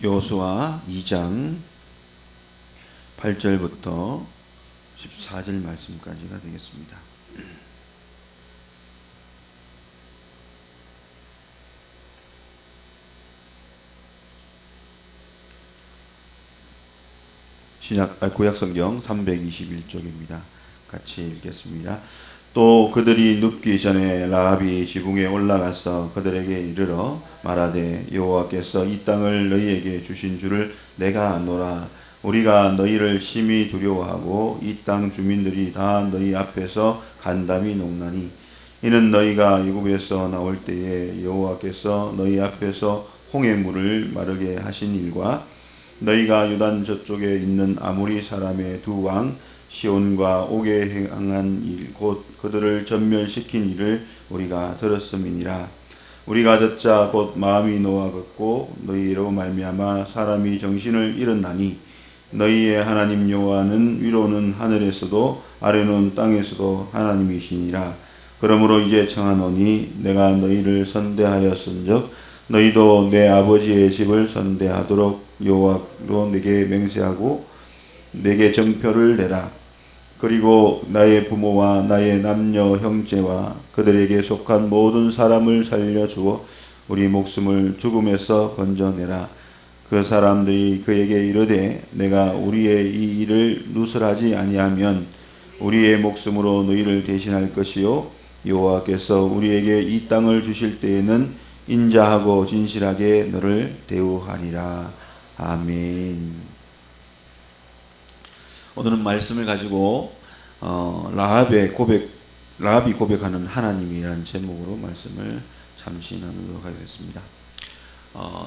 여호수아 2장 8절부터 14절 말씀까지가 되겠습니다. 구약성경 321쪽입니다. 같이 읽겠습니다. 또 그들이 눕기 전에 라합이 지붕에 올라가서 그들에게 이르러 말하되 여호와께서 이 땅을 너희에게 주신 줄을 내가 아노라. 우리가 너희를 심히 두려워하고 이 땅 주민들이 다 너희 앞에서 간담이 녹나니 이는 너희가 애굽에서 나올 때에 여호와께서 너희 앞에서 홍해물을 마르게 하신 일과 너희가 요단 저쪽에 있는 아모리 사람의 두 왕 시온과 옥에 행한 일 곧 그들을 전멸시킨 일을 우리가 들었음이니라. 우리가 듣자 곧 마음이 노하겠고 너희로 말미암아 사람이 정신을 잃었나니 너희의 하나님 여호와는 위로는 하늘에서도 아래는 땅에서도 하나님이시니라. 그러므로 이제 청하노니 내가 너희를 선대하였은즉 너희도 내 아버지의 집을 선대하도록 여호와로 내게 맹세하고 내게 정표를 내라. 그리고 나의 부모와 나의 남녀 형제와 그들에게 속한 모든 사람을 살려주어 우리 목숨을 죽음에서 건져내라. 그 사람들이 그에게 이르되 내가 우리의 이 일을 누설하지 아니하면 우리의 목숨으로 너희를 대신할 것이요 여호와께서 우리에게 이 땅을 주실 때에는 인자하고 진실하게 너를 대우하리라. 아멘. 오늘은 말씀을 가지고 라합이 고백하는 하나님이라는 제목으로 말씀을 잠시 나누도록 하겠습니다.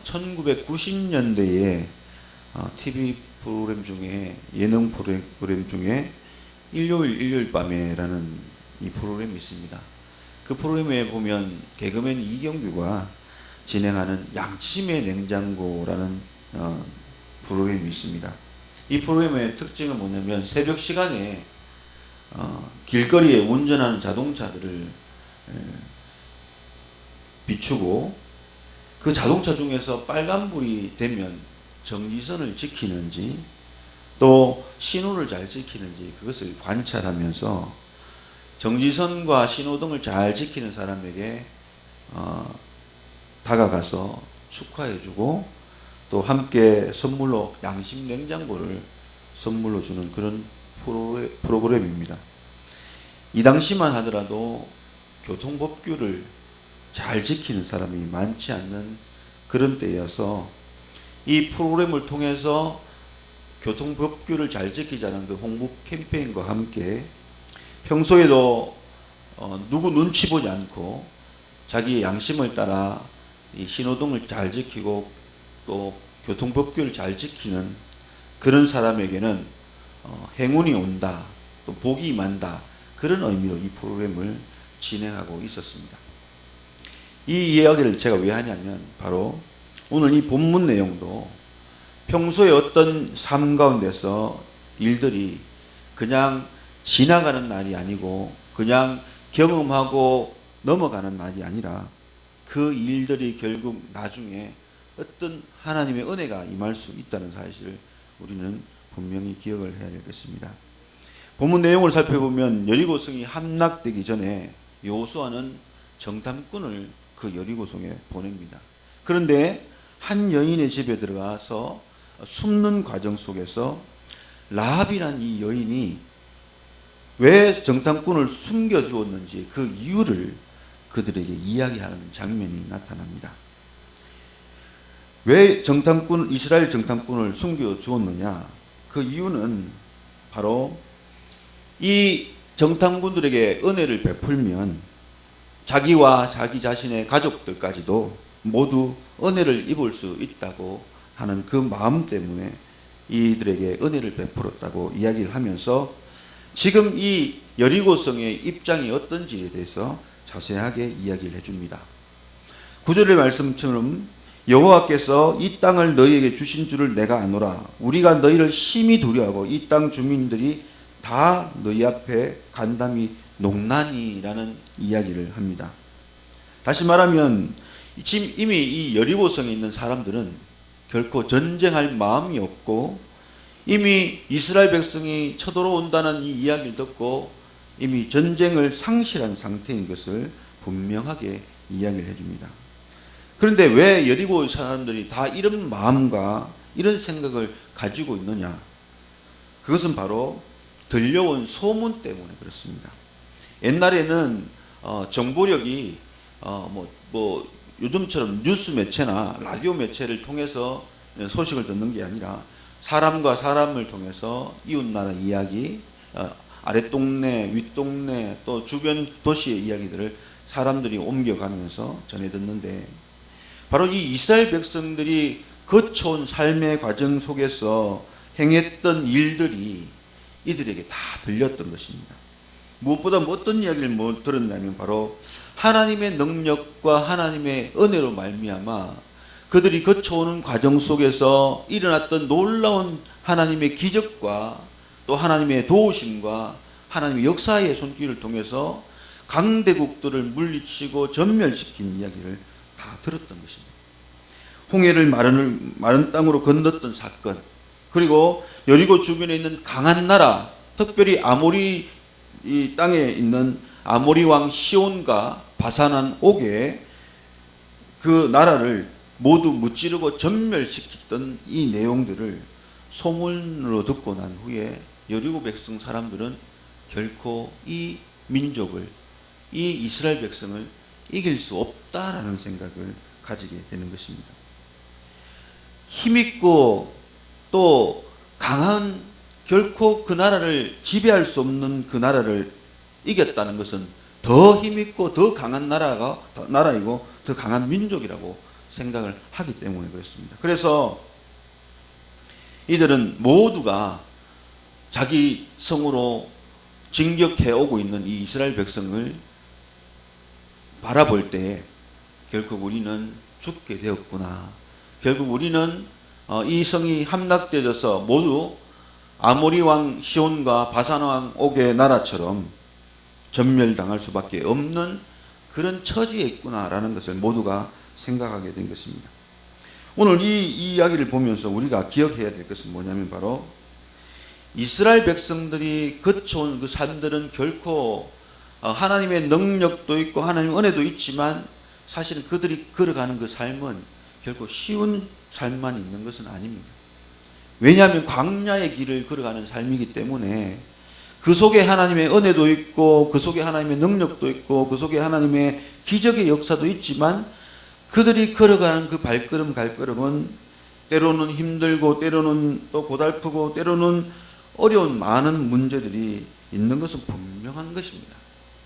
1990년대에 TV 프로그램 중에 예능 프로그램 중에 일요일 밤에라는 이 프로그램이 있습니다. 그 프로그램에 보면 개그맨 이경규가 진행하는 양치의 냉장고라는 프로그램이 있습니다. 이 프로그램의 특징은 뭐냐면 새벽 시간에 길거리에 운전하는 자동차들을 비추고 그 자동차 중에서 빨간불이 되면 정지선을 지키는지 또 신호를 잘 지키는지 그것을 관찰하면서 정지선과 신호등을 잘 지키는 사람에게 다가가서 축하해주고 또 함께 선물로 양심 냉장고를 선물로 주는 그런 프로그램입니다. 이 당시만 하더라도 교통법규를 잘 지키는 사람이 많지 않는 그런 때여서 이 프로그램을 통해서 교통법규를 잘 지키자는 그 홍보 캠페인과 함께 평소에도 누구 눈치 보지 않고 자기의 양심을 따라 이 신호등을 잘 지키고 또 교통법규를 잘 지키는 그런 사람에게는 행운이 온다, 또 복이 임한다, 그런 의미로 이 프로그램을 진행하고 있었습니다. 이 이야기를 제가 왜 하냐면 바로 오늘 이 본문 내용도 평소에 어떤 삶 가운데서 일들이 그냥 지나가는 날이 아니고 그냥 경험하고 넘어가는 날이 아니라 그 일들이 결국 나중에 어떤 하나님의 은혜가 임할 수 있다는 사실을 우리는 분명히 기억을 해야 되겠습니다. 본문 내용을 살펴보면 여리고성이 함락되기 전에 여호수아는 정탐꾼을 그 여리고성에 보냅니다. 그런데 한 여인의 집에 들어가서 숨는 과정 속에서 라합이란 이 여인이 왜 정탐꾼을 숨겨주었는지 그 이유를 그들에게 이야기하는 장면이 나타납니다. 왜 이스라엘 정탐꾼을 숨겨주었느냐? 그 이유는 바로 이 정탐꾼들에게 은혜를 베풀면 자기와 자기 자신의 가족들까지도 모두 은혜를 입을 수 있다고 하는 그 마음 때문에 이들에게 은혜를 베풀었다고 이야기를 하면서 지금 이 여리고성의 입장이 어떤지에 대해서 자세하게 이야기를 해줍니다. 9절의 말씀처럼 여호와께서 이 땅을 너희에게 주신 줄을 내가 아노라. 우리가 너희를 심히 두려워하고 이 땅 주민들이 다 너희 앞에 간담이 녹나니라는 이야기를 합니다. 다시 말하면 지금 이미 이 여리고성에 있는 사람들은 결코 전쟁할 마음이 없고 이미 이스라엘 백성이 쳐들어온다는 이 이야기를 듣고 이미 전쟁을 상실한 상태인 것을 분명하게 이야기를 해줍니다. 그런데 왜 여리고 사람들이 다 이런 마음과 이런 생각을 가지고 있느냐? 그것은 바로 들려온 소문 때문에 그렇습니다. 옛날에는 정보력이 요즘처럼 뉴스 매체나 라디오 매체를 통해서 소식을 듣는 게 아니라 사람과 사람을 통해서 이웃나라 이야기, 아랫동네, 윗동네, 또 주변 도시의 이야기들을 사람들이 옮겨가면서 전해 듣는데, 바로 이 이스라엘 백성들이 거쳐온 삶의 과정 속에서 행했던 일들이 이들에게 다 들렸던 것입니다. 무엇보다 어떤 이야기를 들었냐면 바로 하나님의 능력과 하나님의 은혜로 말미암아 그들이 거쳐오는 과정 속에서 일어났던 놀라운 하나님의 기적과 또 하나님의 도우심과 하나님의 역사의 손길을 통해서 강대국들을 물리치고 전멸시킨 이야기를 다 들었던 것입니다. 홍해를 마른 땅으로 건넜던 사건, 그리고 여리고 주변에 있는 강한 나라, 특별히 아모리 이 땅에 있는 아모리 왕 시온과 바산한 옥에 그 나라를 모두 무찌르고 전멸시켰던 이 내용들을 소문으로 듣고 난 후에 여리고 백성 사람들은 결코 이 민족을, 이 이스라엘 백성을 이길 수 없다라는 생각을 가지게 되는 것입니다. 힘있고 또 강한, 결코 그 나라를 지배할 수 없는 그 나라를 이겼다는 것은 더 힘있고 더 강한 나라이고 더 강한 민족이라고 생각을 하기 때문에 그렇습니다. 그래서 이들은 모두가 자기 성으로 진격해 오고 있는 이 이스라엘 백성을 바라볼 때에 결국 우리는 죽게 되었구나. 결국 우리는 이 성이 함락되어서 모두 아모리 왕 시온과 바산 왕 옥의 나라처럼 전멸당할 수밖에 없는 그런 처지에 있구나라는 것을 모두가 생각하게 된 것입니다. 오늘 이 이야기를 보면서 우리가 기억해야 될 것은 뭐냐면 바로 이스라엘 백성들이 거쳐온 그 삶들은 결코 하나님의 능력도 있고 하나님의 은혜도 있지만 사실은 그들이 걸어가는 그 삶은 결코 쉬운 삶만 있는 것은 아닙니다. 왜냐하면 광야의 길을 걸어가는 삶이기 때문에 그 속에 하나님의 은혜도 있고 그 속에 하나님의 능력도 있고 그 속에 하나님의 기적의 역사도 있지만 그들이 걸어가는 그 발걸음은 때로는 힘들고 때로는 또 고달프고 때로는 어려운 많은 문제들이 있는 것은 분명한 것입니다.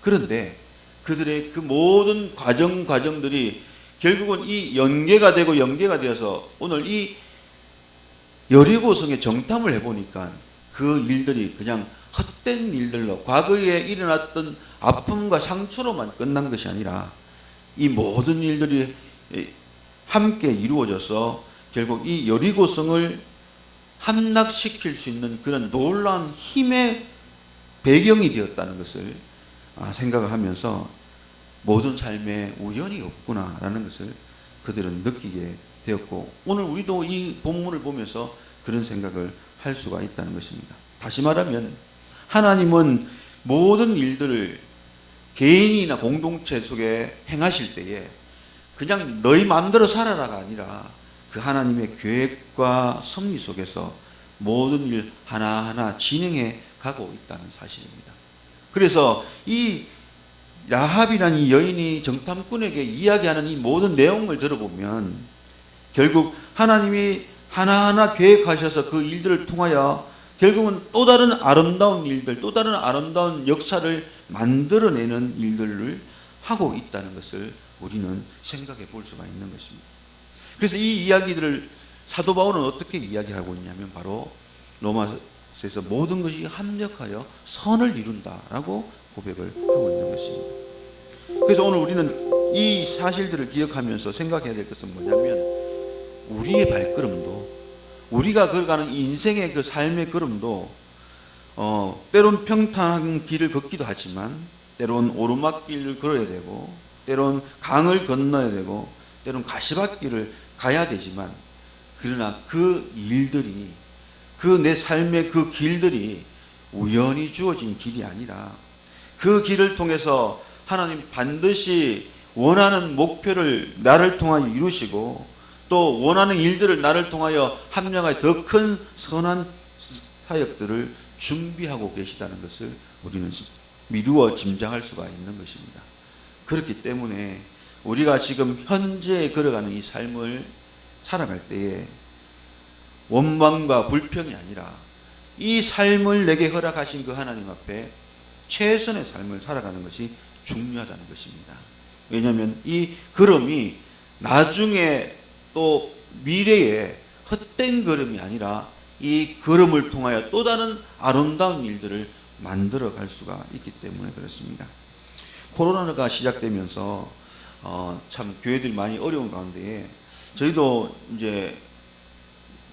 그런데 그들의 그 모든 과정들이 결국은 이 연계가 되어서 오늘 이 여리고성에 정탐을 해보니까 그 일들이 그냥 헛된 일들로 과거에 일어났던 아픔과 상처로만 끝난 것이 아니라 이 모든 일들이 함께 이루어져서 결국 이 여리고성을 함락시킬 수 있는 그런 놀라운 힘의 배경이 되었다는 것을 생각을 하면서 모든 삶에 우연이 없구나라는 것을 그들은 느끼게 되었고 오늘 우리도 이 본문을 보면서 그런 생각을 할 수가 있다는 것입니다. 다시 말하면 하나님은 모든 일들을 개인이나 공동체 속에 행하실 때에 그냥 너희 마음대로 살아라가 아니라 그 하나님의 계획과 섭리 속에서 모든 일 하나하나 진행해 가고 있다는 사실입니다. 그래서 이 라합이라는 이 여인이 정탐꾼에게 이야기하는 이 모든 내용을 들어보면 결국 하나님이 하나하나 계획하셔서 그 일들을 통하여 결국은 또 다른 아름다운 일들, 또 다른 아름다운 역사를 만들어내는 일들을 하고 있다는 것을 우리는 생각해 볼 수가 있는 것입니다. 그래서 이 이야기들을 사도 바울은 어떻게 이야기하고 있냐면 바로 로마서에서 모든 것이 합력하여 선을 이룬다라고 고백을 하고 있는 것입니다. 그래서 오늘 우리는 이 사실들을 기억하면서 생각해야 될 것은 뭐냐면 우리의 발걸음도 우리가 걸어가는 인생의 그 삶의 걸음도 때론 평탄한 길을 걷기도 하지만 때론 오르막길을 걸어야 되고 때론 강을 건너야 되고 때론 가시밭길을 가야 되지만 그러나 그 일들이, 그 내 삶의 그 길들이 우연히 주어진 길이 아니라 그 길을 통해서 하나님 반드시 원하는 목표를 나를 통하여 이루시고 또 원하는 일들을 나를 통하여 합력하여 더 큰 선한 사역들을 준비하고 계시다는 것을 우리는 미루어 짐작할 수가 있는 것입니다. 그렇기 때문에 우리가 지금 현재 걸어가는 이 삶을 살아갈 때에 원망과 불평이 아니라 이 삶을 내게 허락하신 그 하나님 앞에 최선의 삶을 살아가는 것이 중요하다는 것입니다. 왜냐하면 이 걸음이 나중에 또 미래에 헛된 걸음이 아니라 이 걸음을 통하여 또 다른 아름다운 일들을 만들어 갈 수가 있기 때문에 그렇습니다. 코로나가 시작되면서 참 교회들이 많이 어려운 가운데에 저희도 이제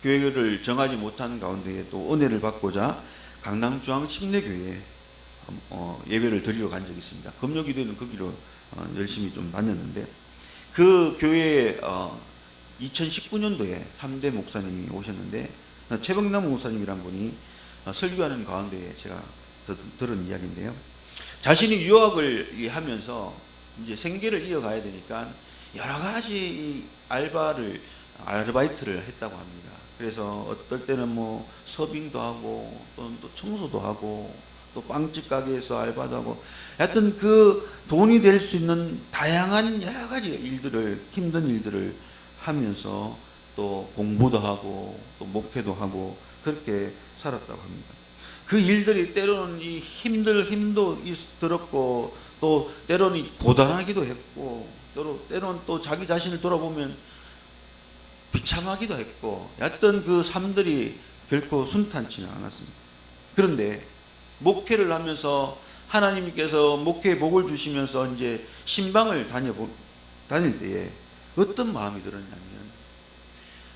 교회를 정하지 못하는 가운데에 또 은혜를 받고자 강남중앙침례교회에 예배를 드리러 간 적이 있습니다. 금요기도에는 거기로 열심히 좀 다녔는데 그 교회에 2019년도에 3대 목사님이 오셨는데 최병남 목사님이란 분이 설교하는 가운데에 제가 들은 이야기인데요. 자신이 유학을 하면서 이제 생계를 이어가야 되니까 여러 가지 아르바이트를 했다고 합니다. 그래서 어떨 때는 뭐 서빙도 하고 또 청소도 하고 또 빵집 가게에서 알바도 하고 하여튼 그 돈이 될 수 있는 다양한 여러 가지 일들을, 힘든 일들을 하면서 또 공부도 하고 또 목회도 하고 그렇게 살았다고 합니다. 그 일들이 때로는 이 힘도 들었고 또 때로는 고단하기도 했고 때로는 또 자기 자신을 돌아보면 비참하기도 했고 하여튼 그 삶들이 결코 순탄치는 않았습니다. 그런데 목회를 하면서 하나님께서 목회의 복을 주시면서 이제 신방을 다닐 때에 어떤 마음이 들었냐면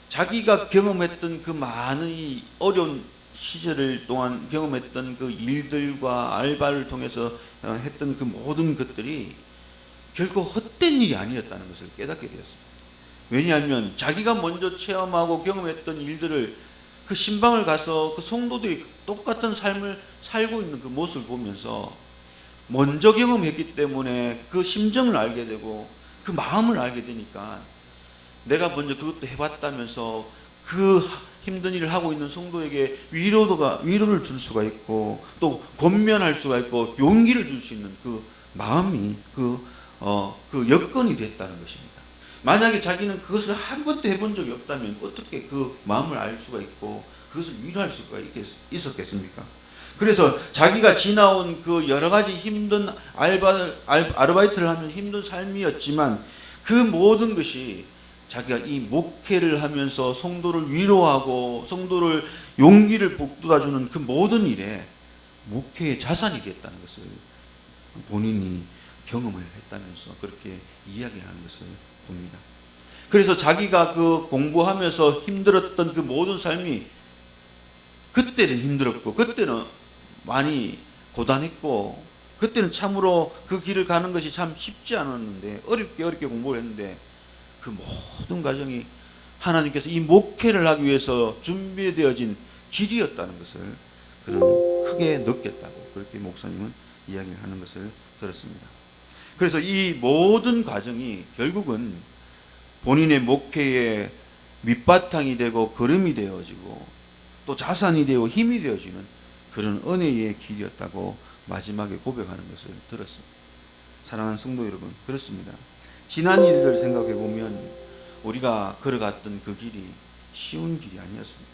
자기가 경험했던 그 많은 이 어려운 시절 동안 경험했던 그 일들과 알바를 통해서 했던 그 모든 것들이 결코 헛된 일이 아니었다는 것을 깨닫게 되었습니다. 왜냐하면 자기가 먼저 체험하고 경험했던 일들을 그 신방을 가서 그 성도들이 똑같은 삶을 살고 있는 그 모습을 보면서 먼저 경험했기 때문에 그 심정을 알게 되고 그 마음을 알게 되니까 내가 먼저 그것도 해봤다면서 그 힘든 일을 하고 있는 성도에게 위로를 줄 수가 있고 또 권면할 수가 있고 용기를 줄 수 있는 그 마음이 그 여건이 됐다는 것입니다. 만약에 자기는 그것을 한 번도 해본 적이 없다면 어떻게 그 마음을 알 수가 있고 그것을 위로할 수가 있었겠습니까? 그래서 자기가 지나온 그 여러 가지 힘든 아르바이트를 하면 힘든 삶이었지만 그 모든 것이 자기가 이 목회를 하면서 성도를 위로하고 성도를 용기를 북돋아주는 그 모든 일에 목회의 자산이 됐다는 것을 본인이 경험을 했다면서 그렇게 이야기하는 것을 봅니다. 그래서 자기가 그 공부하면서 힘들었던 그 모든 삶이 그때는 힘들었고 그때는 많이 고단했고 그때는 참으로 그 길을 가는 것이 참 쉽지 않았는데 어렵게 공부를 했는데 그 모든 과정이 하나님께서 이 목회를 하기 위해서 준비되어진 길이었다는 것을 그는 크게 느꼈다고 그렇게 목사님은 이야기를 하는 것을 들었습니다. 그래서 이 모든 과정이 결국은 본인의 목회의 밑바탕이 되고 걸음이 되어지고 또 자산이 되고 힘이 되어지는 그런 은혜의 길이었다고 마지막에 고백하는 것을 들었습니다. 사랑하는 성도 여러분, 그렇습니다. 지난 일들 생각해 보면 우리가 걸어갔던 그 길이 쉬운 길이 아니었습니다.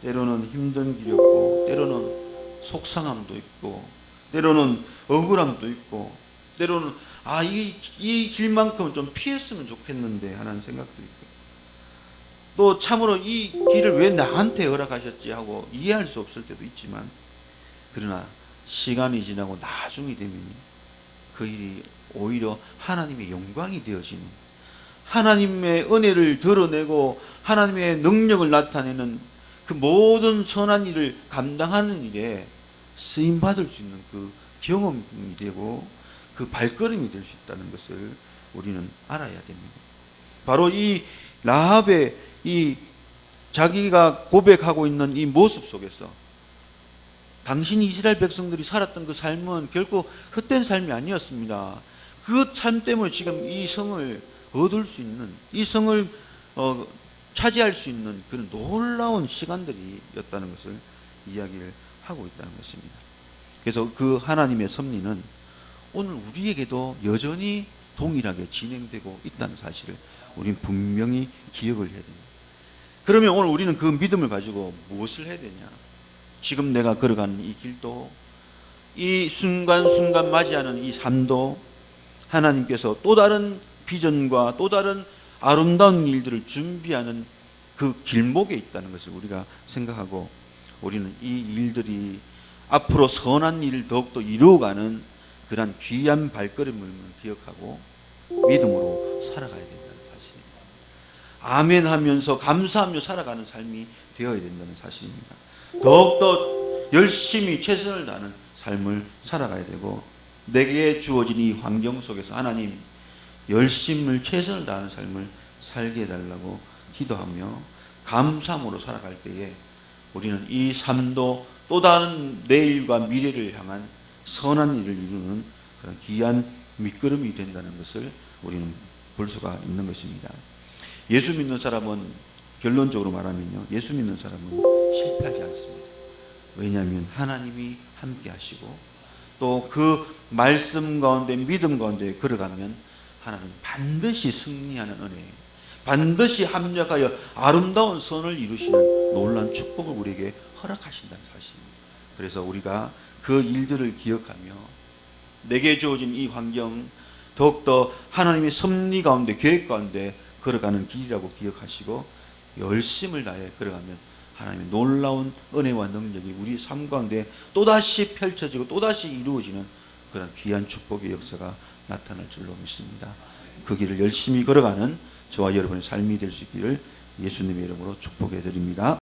때로는 힘든 길이었고 때로는 속상함도 있고 때로는 억울함도 있고 때로는 이 길만큼은 좀 피했으면 좋겠는데 하는 생각도 있고 또 참으로 이 길을 왜 나한테 허락하셨지 하고 이해할 수 없을 때도 있지만 그러나 시간이 지나고 나중이 되면 그 일이 오히려 하나님의 영광이 되어지는 하나님의 은혜를 드러내고 하나님의 능력을 나타내는 그 모든 선한 일을 감당하는 일에 쓰임받을 수 있는 그 경험이 되고 그 발걸음이 될 수 있다는 것을 우리는 알아야 됩니다. 바로 이 라합의 이 자기가 고백하고 있는 이 모습 속에서 당신 이스라엘 백성들이 살았던 그 삶은 결코 헛된 삶이 아니었습니다. 그 삶 때문에 지금 이 성을 얻을 수 있는, 이 성을 차지할 수 있는 그런 놀라운 시간들이었다는 것을 이야기를 하고 있다는 것입니다. 그래서 그 하나님의 섭리는 오늘 우리에게도 여전히 동일하게 진행되고 있다는 사실을 우리는 분명히 기억을 해야 됩니다. 그러면 오늘 우리는 그 믿음을 가지고 무엇을 해야 되냐? 지금 내가 걸어가는 이 길도, 이 순간순간 맞이하는 이 삶도 하나님께서 또 다른 비전과 또 다른 아름다운 일들을 준비하는 그 길목에 있다는 것을 우리가 생각하고, 우리는 이 일들이 앞으로 선한 일을 더욱더 이루어가는 그러한 귀한 발걸음을 기억하고 믿음으로 살아가야 된다는 사실입니다. 아멘 하면서 감사하며 살아가는 삶이 되어야 된다는 사실입니다. 더욱더 열심히 최선을 다하는 삶을 살아가야 되고, 내게 주어진 이 환경 속에서 하나님 열심을 최선을 다하는 삶을 살게 해달라고 기도하며 감사함으로 살아갈 때에 우리는 이 삶도 또 다른 내일과 미래를 향한 선한 일을 이루는 그런 귀한 밑거름이 된다는 것을 우리는 볼 수가 있는 것입니다. 예수 믿는 사람은, 결론적으로 말하면요, 예수 믿는 사람은 실패하지 않습니다. 왜냐하면 하나님이 함께 하시고 또 그 말씀 가운데, 믿음 가운데 걸어가면 하나님 반드시 승리하는 은혜, 반드시 합력하여 아름다운 선을 이루시는 놀라운 축복을 우리에게 허락하신다는 사실입니다. 그래서 우리가 그 일들을 기억하며 내게 주어진 이 환경, 더욱더 하나님의 섭리 가운데, 계획 가운데 걸어가는 길이라고 기억하시고 열심을 다해 걸어가면 하나님의 놀라운 은혜와 능력이 우리 삶 가운데 또다시 펼쳐지고 또다시 이루어지는 그런 귀한 축복의 역사가 나타날 줄로 믿습니다. 그 길을 열심히 걸어가는 저와 여러분의 삶이 될 수 있기를 예수님의 이름으로 축복해 드립니다.